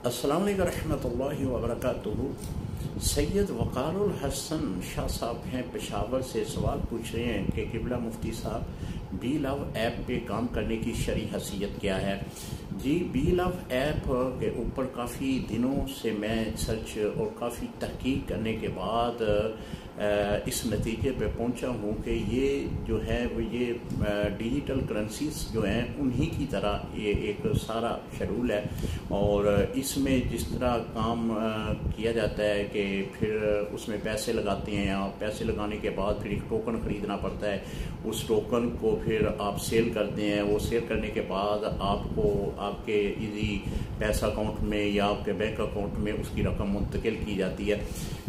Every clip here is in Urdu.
السلام علیکم رحمۃ اللہ وبرکاتہ۔ سید وقار الحسن شاہ صاحب ہیں پشاور سے، سوال پوچھ رہے ہیں کہ قبلہ مفتی صاحب بی لو ایپ پہ کام کرنے کی شرعی حیثیت کیا ہے؟ جی، بی لو ایپ کے اوپر کافی دنوں سے میں سرچ اور کافی تحقیق کرنے کے بعد اس نتیجے پہ پہنچا ہوں کہ یہ جو ہے وہ یہ ڈیجیٹل کرنسیز جو ہیں انہی کی طرح یہ ایک سارا شیڈول ہے، اور اس میں جس طرح کام کیا جاتا ہے کہ پھر اس میں پیسے لگاتے ہیں آپ، پیسے لگانے کے بعد پھر ایک ٹوکن خریدنا پڑتا ہے، اس ٹوکن کو پھر آپ سیل کرتے ہیں، وہ سیل کرنے کے بعد آپ کو آپ کے ایزی پیسہ اکاؤنٹ میں یا آپ کے بینک اکاؤنٹ میں اس کی رقم منتقل کی جاتی ہے۔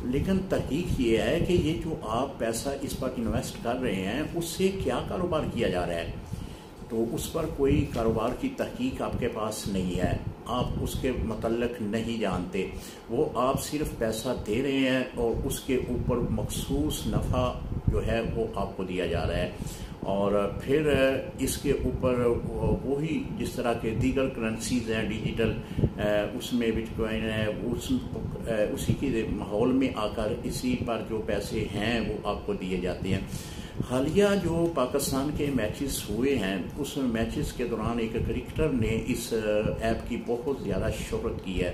لیکن تحقیق یہ ہے کہ یہ جو آپ پیسہ اس پر انویسٹ کر رہے ہیں اس سے کیا کاروبار کیا جا رہا ہے، تو اس پر کوئی کاروبار کی تحقیق آپ کے پاس نہیں ہے، آپ اس کے متعلق نہیں جانتے، وہ آپ صرف پیسہ دے رہے ہیں اور اس کے اوپر مخصوص نفع جو ہے وہ آپ کو دیا جا رہا ہے، اور پھر اس کے اوپر وہی جس طرح کے دیگر کرنسیز ہیں ڈیجیٹل، اس میں بٹ کوائن ہے، اسی کے ماحول میں آ کر اسی پر جو پیسے ہیں وہ آپ کو دیے جاتے ہیں۔ حالیہ جو پاکستان کے میچز ہوئے ہیں اس میچز کے دوران ایک کرکٹر نے اس ایپ کی بہت زیادہ شہرت کی ہے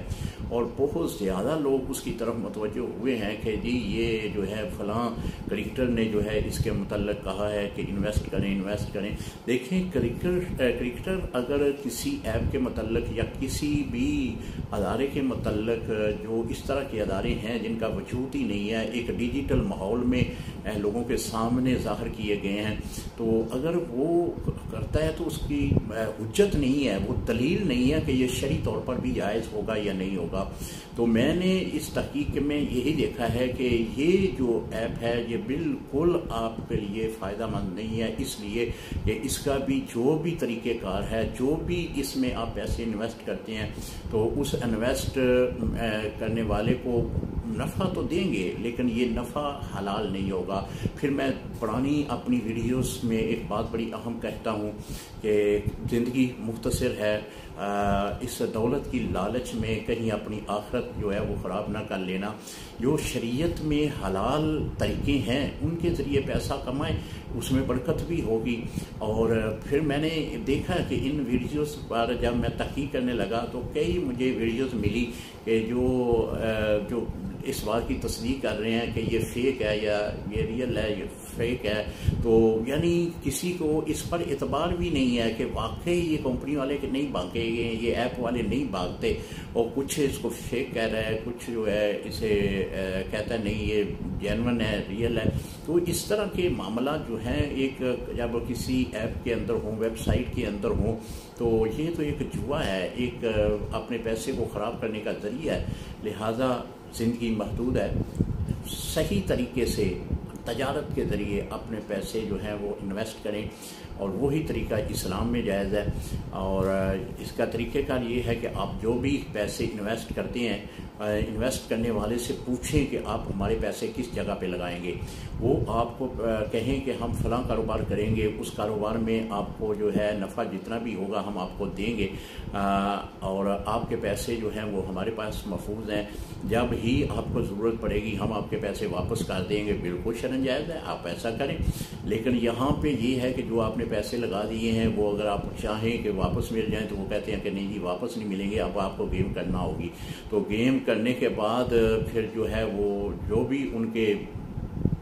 اور بہت زیادہ لوگ اس کی طرف متوجہ ہوئے ہیں کہ جی یہ جو ہے فلاں کرکٹر نے جو ہے اس کے متعلق کہا ہے کہ انویسٹ کریں۔ دیکھیں، کرکٹر اگر کسی ایپ کے متعلق یا کسی بھی ادارے کے متعلق، جو اس طرح کے ادارے ہیں جن کا وجود ہی نہیں ہے، ایک ڈیجیٹل ماحول میں لوگوں کے سامنے ظاہر کیے گئے ہیں، تو اگر وہ کرتا ہے تو اس کی حجت نہیں ہے، وہ دلیل نہیں ہے کہ یہ شرعی طور پر بھی جائز ہوگا یا نہیں ہوگا۔ تو میں نے اس تحقیق میں یہی دیکھا ہے کہ یہ جو ایپ ہے یہ بالکل آپ کے لیے فائدہ مند نہیں ہے، اس لیے کہ اس کا بھی جو بھی طریقہ کار ہے، جو بھی اس میں آپ پیسے انویسٹ کرتے ہیں تو اس انویسٹ کرنے والے کو نفع تو دیں گے لیکن یہ نفع حلال نہیں ہوگا۔ پھر میں پرانی اپنی ویڈیوز میں ایک بات بڑی اہم کہتا ہوں کہ زندگی مختصر ہے، اس دولت کی لالچ میں کہیں اپنی آخرت جو ہے وہ خراب نہ کر لینا۔ جو شریعت میں حلال طریقے ہیں ان کے ذریعے پیسہ کمائیں، اس میں برکت بھی ہوگی۔ اور پھر میں نے دیکھا کہ ان ویڈیوز پر جب میں تحقیق کرنے لگا تو کئی مجھے ویڈیوز ملی کہ جو اس بات کی تصدیق کر رہے ہیں کہ یہ فیک ہے یا یہ ریئل ہے، یہ فیک ہے، تو یعنی کسی کو اس پر اعتبار بھی نہیں ہے کہ واقعی یہ کمپنی والے کہ نہیں بھاگے، یہ ایپ والے نہیں بھاگتے، اور کچھ اس کو فیک کہہ رہا ہے، کچھ جو ہے اسے کہتا ہے نہیں یہ جینون ہے، ریئل ہے۔ تو اس طرح کے معاملات جو ہیں ایک جب کسی ایپ کے اندر ہوں، ویب سائٹ کے اندر ہوں، تو یہ تو ایک جوا ہے، ایک اپنے پیسے کو خراب کرنے کا ذریعہ ہے۔ لہٰذا زندگی محدود ہے، صحیح طریقے سے تجارت کے ذریعے اپنے پیسے جو ہیں وہ انویسٹ کریں، اور وہی طریقہ اسلام میں جائز ہے۔ اور اس کا طریقہ کار یہ ہے کہ آپ جو بھی پیسے انویسٹ کرتے ہیں، انویسٹ کرنے والے سے پوچھیں کہ آپ ہمارے پیسے کس جگہ پہ لگائیں گے، وہ آپ کو کہیں کہ ہم فلاں کاروبار کریں گے، اس کاروبار میں آپ کو جو ہے نفع جتنا بھی ہوگا ہم آپ کو دیں گے، اور آپ کے پیسے جو ہیں وہ ہمارے پاس محفوظ ہیں، جب ہی آپ کو ضرورت پڑے گی ہم آپ کے پیسے واپس کر دیں گے۔ بالکل شرعاً جائز ہے، آپ ایسا کریں۔ لیکن یہاں پہ یہ ہے کہ جو آپ نے پیسے لگا دیے ہیں وہ اگر آپ چاہیں کہ واپس مل جائیں تو وہ کہتے ہیں کہ نہیں جی واپس نہیں ملیں گے، اب آپ کو گیم کرنا ہوگی۔ تو گیم کرنے کے بعد پھر جو ہے وہ جو بھی ان کے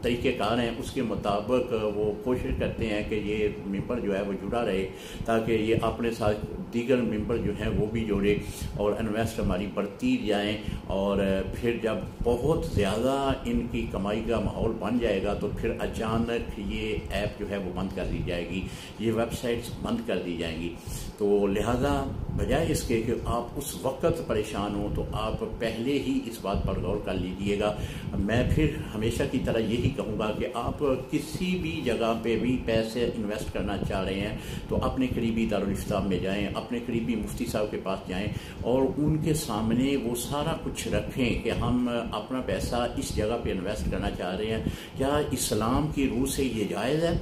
طریقہ کار ہیں اس کے مطابق وہ کوشش کرتے ہیں کہ یہ ممبر جو ہے وہ جڑا رہے، تاکہ یہ اپنے ساتھ دیگر ممبر جو ہیں وہ بھی جوڑے اور انویسٹ ہماری بڑھتی جائیں، اور پھر جب بہت زیادہ ان کی کمائی کا ماحول بن جائے گا تو پھر اچانک یہ ایپ جو ہے وہ بند کر دی جائے گی، یہ ویب سائٹس بند کر دی جائیں گی۔ تو لہٰذا بجائے اس کے کہ آپ اس وقت پریشان ہوں تو آپ پہلے ہی اس بات پر غور کر لیجئے گا۔ میں پھر ہمیشہ کی طرح یہی کہوں گا کہ آپ کسی بھی جگہ پہ بھی پیسے انویسٹ کرنا چاہ رہے ہیں تو اپنے قریبی دارالافتاء میں جائیں، اپنے قریبی مفتی صاحب کے پاس جائیں اور ان کے سامنے وہ سارا کچھ رکھیں کہ ہم اپنا پیسہ اس جگہ پہ انویسٹ کرنا چاہ رہے ہیں، کیا اسلام کی روح سے یہ جائز ہے؟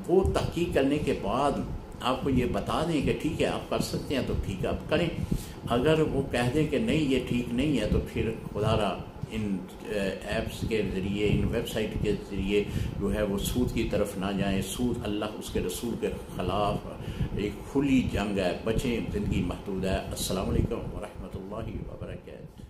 وہ تحقیق کرنے کے بعد آپ کو یہ بتا دیں کہ ٹھیک ہے آپ کر سکتے ہیں تو ٹھیک ہے آپ کریں، اگر وہ کہہ دیں کہ نہیں یہ ٹھیک نہیں ہے تو پھر خدا را ان ایپس کے ذریعے، ان ویب سائٹ کے ذریعے جو ہے وہ سود کی طرف نہ جائیں. سود اللہ اس کے رسول کے خلاف ایک کھلی جنگ ہے. بچیں، زندگی محدود ہے. السلام علیکم ورحمۃ اللہ وبرکاتہ.